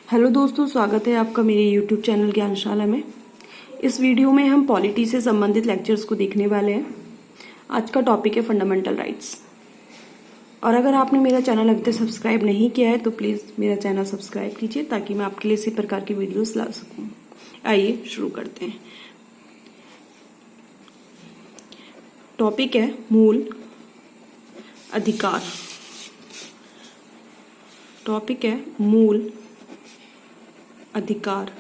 Hello दोस्तों, स्वागत है आपका मेरे यूट्यूब चैनल ज्ञानशाला में। इस वीडियो में हम पॉलिटी से संबंधित लेक्चर्स को देखने वाले हैं। आज का टॉपिक है फंडामेंटल राइट्स। और अगर आपने मेरा चैनल अभी तक सब्सक्राइब नहीं किया है तो प्लीज़ मेरा चैनल सब्सक्राइब कीजिए ताकि मैं आपके लिए इसी प्रकार की वीडियोस ला सकूं। आइए शुरू करते हैं। टॉपिक है मूल अधिकार। टॉपिक है मूल अधिकार।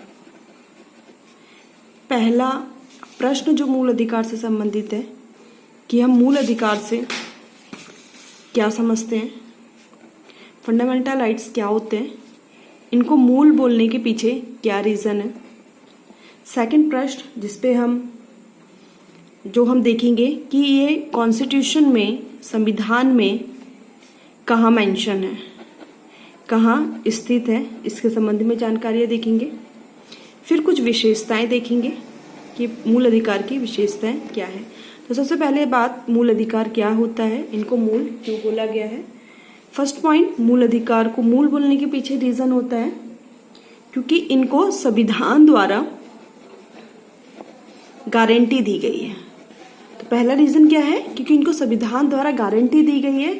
पहला प्रश्न जो मूल अधिकार से संबंधित है कि हम मूल अधिकार से क्या समझते हैं, फंडामेंटल राइट्स क्या होते हैं, इनको मूल बोलने के पीछे क्या रीज़न है। सेकंड प्रश्न जिसपे हम देखेंगे कि ये कॉन्स्टिट्यूशन में, संविधान में कहाँ मेंशन है, कहाँ स्थित है, इसके संबंध में जानकारियाँ देखेंगे। फिर कुछ विशेषताएं देखेंगे कि मूल अधिकार की विशेषताएं क्या है। तो सबसे पहले बात, मूल अधिकार क्या होता है, इनको मूल क्यों बोला गया है। फर्स्ट पॉइंट, मूल अधिकार को मूल बोलने के पीछे रीजन होता है क्योंकि इनको संविधान द्वारा गारंटी दी गई है। तो पहला रीजन क्या है, क्योंकि इनको संविधान द्वारा गारंटी दी गई है,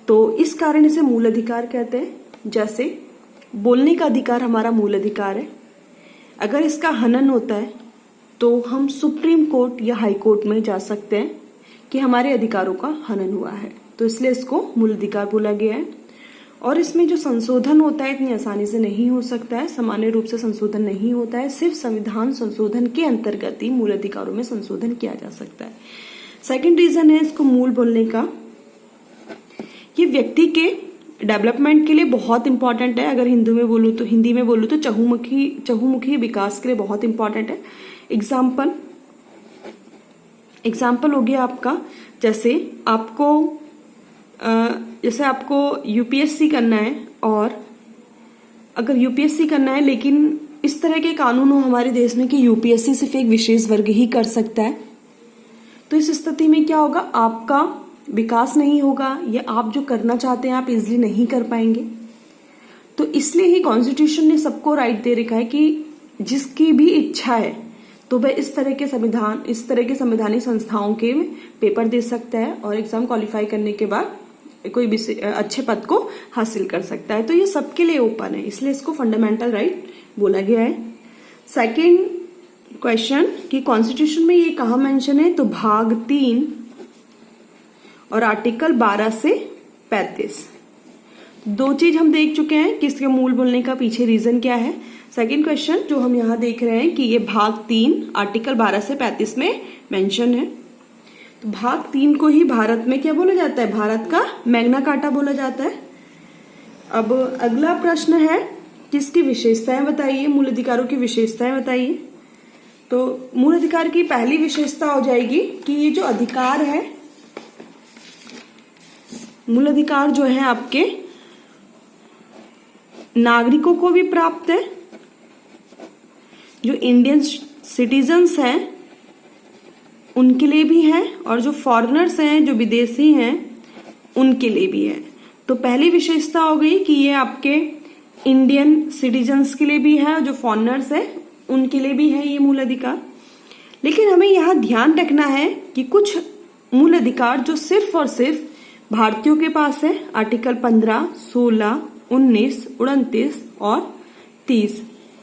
तो इस कारण इसे मूल अधिकार कहते हैं। जैसे बोलने का अधिकार हमारा मूल अधिकार है, अगर इसका हनन होता है तो हम सुप्रीम कोर्ट या हाई कोर्ट में जा सकते हैं कि हमारे अधिकारों का हनन हुआ है, तो इसलिए इसको मूल अधिकार बोला गया है। और इसमें जो संशोधन होता है इतनी आसानी से नहीं हो सकता है, सामान्य रूप से संशोधन नहीं होता है, सिर्फ संविधान संशोधन के अंतर्गत ही मूल अधिकारों में संशोधन किया जा सकता है। सेकेंड रीजन है इसको मूल बोलने का, ये व्यक्ति के डेवलपमेंट के लिए बहुत इंपॉर्टेंट है। अगर हिंदी में बोलूँ तो चहुमुखी विकास के लिए बहुत इंपॉर्टेंट है। एग्जाम्पल हो गया आपका, जैसे आपको यूपीएससी करना है, और अगर यूपीएससी करना है लेकिन इस तरह के कानून हो हमारे देश में कि यूपीएससी सिर्फ एक विशेष वर्ग ही कर सकता है, तो इस स्थिति में क्या होगा, आपका विकास नहीं होगा, या आप जो करना चाहते हैं आप इजीली नहीं कर पाएंगे। तो इसलिए ही कॉन्स्टिट्यूशन ने सबको राइट दे रखा है कि जिसकी भी इच्छा है तो वह इस तरह के संवैधानिक संस्थाओं के पेपर दे सकता है और एग्जाम क्वालिफाई करने के बाद कोई अच्छे पद को हासिल कर सकता है। तो ये सबके लिए ओपन है, इसलिए इसको फंडामेंटल राइट बोला गया है। सेकेंड क्वेश्चन कि कॉन्स्टिट्यूशन में ये कहाँ मेंशन है, तो भाग 3 और आर्टिकल 12 से 35। दो चीज हम देख चुके हैं कि इसके मूल बोलने का पीछे रीजन क्या है। सेकंड क्वेश्चन जो हम यहाँ देख रहे हैं कि ये भाग 3 आर्टिकल 12 से 35 में मेंशन है। तो भाग 3 को ही भारत में क्या बोला जाता है, भारत का मैग्ना कार्टा बोला जाता है। अब अगला प्रश्न है कि इसकी विशेषताएं बताइए, मूल अधिकारों की विशेषताएं बताइए। तो मूल अधिकार की पहली विशेषता हो जाएगी कि ये जो अधिकार है, मूल अधिकार जो है आपके नागरिकों को भी प्राप्त है, जो इंडियन सिटीजन्स हैं उनके लिए भी है, और जो फॉरेनर्स हैं, जो विदेशी हैं, उनके लिए भी है। तो पहली विशेषता हो गई कि ये आपके इंडियन सिटीजन्स के लिए भी है, जो फॉरेनर्स हैं उनके लिए भी है ये मूल अधिकार। लेकिन हमें यहाँ ध्यान रखना है कि कुछ मूल अधिकार जो सिर्फ और सिर्फ भारतीयों के पास है, आर्टिकल 15, 16, 19, 29 और 30।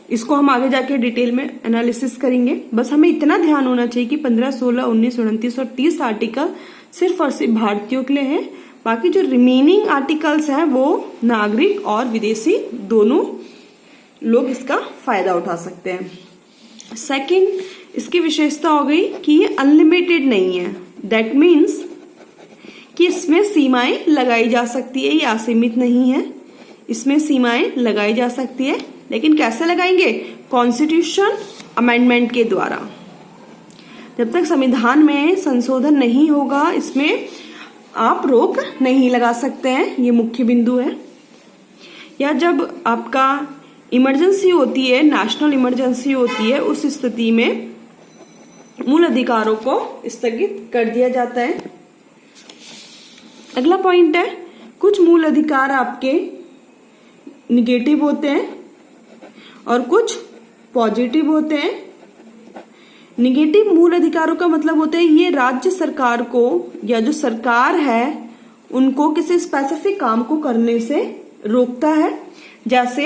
इसको हम आगे जाके डिटेल में एनालिसिस करेंगे। बस हमें इतना ध्यान होना चाहिए कि 15, 16, 19, 29 और 30 आर्टिकल सिर्फ और सिर्फ भारतीयों के लिए है। बाकी जो रिमेनिंग आर्टिकल्स हैं वो नागरिक और विदेशी दोनों लोग इसका फायदा उठा सकते हैं। सेकंड, इसकी विशेषता हो गई कि ये अनलिमिटेड नहीं है। दैट मीन्स कि इसमें सीमाएं लगाई जा सकती है, ये असीमित नहीं है, इसमें सीमाएं लगाई जा सकती है। लेकिन कैसे लगाएंगे, कॉन्स्टिट्यूशन अमेंडमेंट के द्वारा। जब तक संविधान में संशोधन नहीं होगा इसमें आप रोक नहीं लगा सकते हैं, ये मुख्य बिंदु है। या जब आपका इमरजेंसी होती है, नेशनल इमरजेंसी होती है, उस स्थिति में मूल अधिकारों को स्थगित कर दिया जाता है। अगला पॉइंट है, कुछ मूल अधिकार आपके निगेटिव होते हैं और कुछ पॉजिटिव होते हैं। निगेटिव मूल अधिकारों का मतलब होता है ये राज्य सरकार को या जो सरकार है उनको किसी स्पेसिफिक काम को करने से रोकता है। जैसे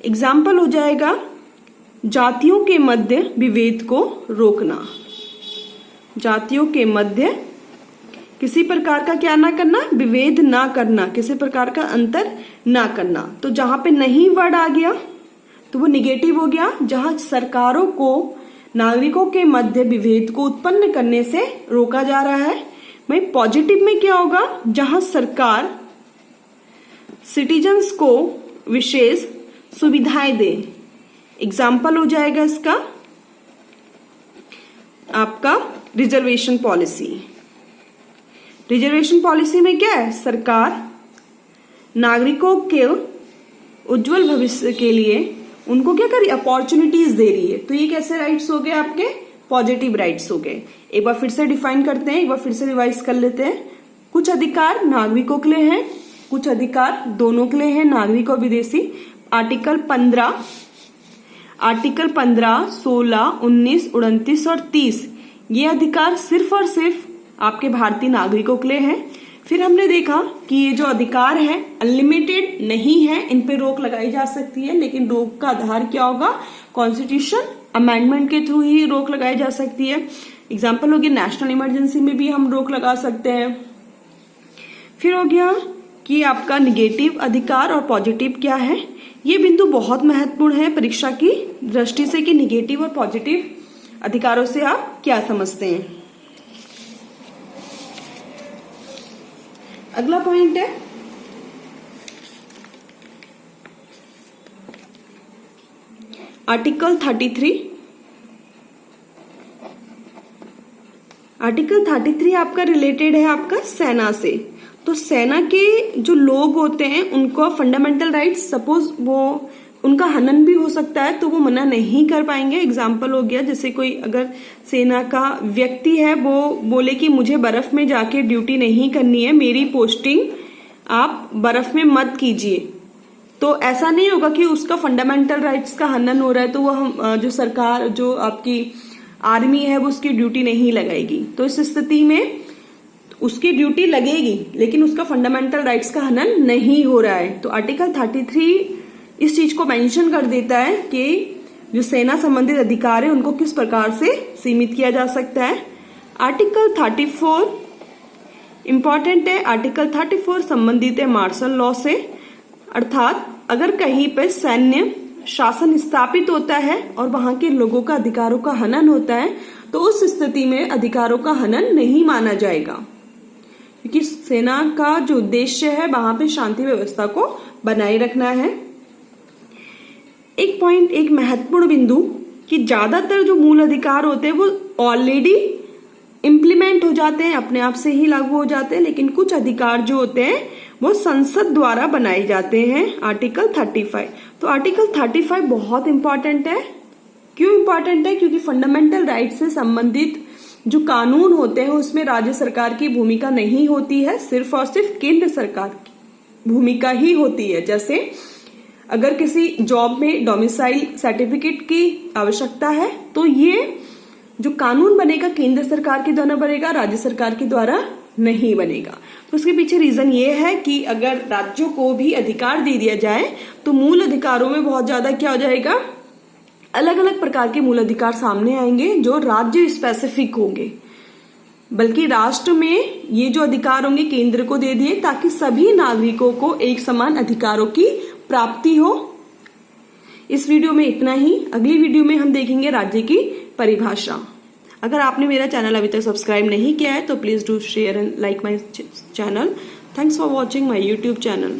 एग्जाम्पल हो जाएगा जातियों के मध्य विभेद को रोकना। जातियों के मध्य किसी प्रकार का क्या ना करना, विभेद ना करना, किसी प्रकार का अंतर ना करना। तो जहां पे नहीं वर्ड आ गया तो वो निगेटिव हो गया। जहां सरकारों को नागरिकों के मध्य विभेद को उत्पन्न करने से रोका जा रहा है। भाई पॉजिटिव में क्या होगा, जहां सरकार सिटीजन्स को विशेष सुविधाएं दे। एग्जाम्पल हो जाएगा इसका आपका रिजर्वेशन पॉलिसी। रिजर्वेशन पॉलिसी में क्या है, सरकार नागरिकों के उज्जवल भविष्य के लिए उनको क्या कर रही है, अपॉर्चुनिटीज दे रही है। तो ये कैसे राइट्स हो गए आपके, पॉजिटिव राइट्स हो गए। एक बार फिर से डिफाइन करते हैं, एक बार फिर से रिवाइज कर लेते हैं। कुछ अधिकार नागरिकों के लिए हैं, कुछ अधिकार दोनों के लिए हैं, नागरिक और विदेशी। आर्टिकल 15, 16, 19, 29 और 30 ये अधिकार सिर्फ और सिर्फ आपके भारतीय नागरिकों के लिए है। फिर हमने देखा कि ये जो अधिकार है अनलिमिटेड नहीं है, इन पे रोक लगाई जा सकती है, लेकिन रोक का आधार क्या होगा, कॉन्स्टिट्यूशन अमेंडमेंट के थ्रू ही रोक लगाई जा सकती है। एग्जाम्पल हो गया नेशनल इमरजेंसी में भी हम रोक लगा सकते हैं। फिर हो गया कि आपका निगेटिव अधिकार और पॉजिटिव क्या है। ये बिंदु बहुत महत्वपूर्ण है परीक्षा की दृष्टि से कि निगेटिव और पॉजिटिव अधिकारों से आप क्या समझते हैं। अगला पॉइंट है आर्टिकल 33। आर्टिकल 33 आपका रिलेटेड है आपका सेना से। तो सेना के जो लोग होते हैं उनको फंडामेंटल राइट्स, सपोज वो उनका हनन भी हो सकता है तो वो मना नहीं कर पाएंगे। एग्जाम्पल हो गया जैसे कोई अगर सेना का व्यक्ति है वो बोले कि मुझे बर्फ में जाके ड्यूटी नहीं करनी है, मेरी पोस्टिंग आप बर्फ में मत कीजिए, तो ऐसा नहीं होगा कि उसका फंडामेंटल राइट्स का हनन हो रहा है तो वो जो सरकार जो आपकी आर्मी है वो उसकी ड्यूटी नहीं लगाएगी। तो इस स्थिति में उसकी ड्यूटी लगेगी लेकिन उसका फंडामेंटल राइट्स का हनन नहीं हो रहा है। तो आर्टिकल 33 इस चीज को मेंशन कर देता है कि जो सेना संबंधित अधिकार है उनको किस प्रकार से सीमित किया जा सकता है। आर्टिकल 34 इंपॉर्टेंट है। आर्टिकल 34 संबंधित है मार्शल लॉ से, अर्थात अगर कहीं पर सैन्य शासन स्थापित होता है और वहां के लोगों का अधिकारों का हनन होता है तो उस स्थिति में अधिकारों का हनन नहीं माना जाएगा, क्योंकि सेना का जो उद्देश्य है वहां पे शांति व्यवस्था को बनाए रखना है। एक पॉइंट, एक महत्वपूर्ण बिंदु कि ज्यादातर जो मूल अधिकार होते हैं वो ऑलरेडी इम्प्लीमेंट हो जाते हैं, अपने आप से ही लागू हो जाते हैं, लेकिन कुछ अधिकार जो होते हैं वो संसद द्वारा बनाए जाते हैं। आर्टिकल 35। तो आर्टिकल 35 बहुत इंपॉर्टेंट है। क्यों इंपॉर्टेंट है, क्योंकि फंडामेंटल राइट से संबंधित जो कानून होते हैं उसमें राज्य सरकार की भूमिका नहीं होती है, सिर्फ और सिर्फ केंद्र सरकार की भूमिका ही होती है। जैसे अगर किसी जॉब में डोमिसाइल सर्टिफिकेट की आवश्यकता है तो ये जो कानून बनेगा केंद्र सरकार के द्वारा बनेगा, राज्य सरकार के द्वारा नहीं बनेगा। तो उसके पीछे रीजन ये है कि अगर राज्यों को भी अधिकार दे दिया जाए तो मूल अधिकारों में बहुत ज्यादा क्या हो जाएगा, अलग अलग प्रकार के मूल अधिकार सामने आएंगे जो राज्य स्पेसिफिक होंगे, बल्कि राष्ट्र में ये जो अधिकार होंगे केंद्र को दे दिए ताकि सभी नागरिकों को एक समान अधिकारों की प्राप्ति हो। इस वीडियो में इतना ही। अगली वीडियो में हम देखेंगे राज्य की परिभाषा। अगर आपने मेरा चैनल अभी तक सब्सक्राइब नहीं किया है तो please do share and like my channel. Thanks for watching my YouTube channel.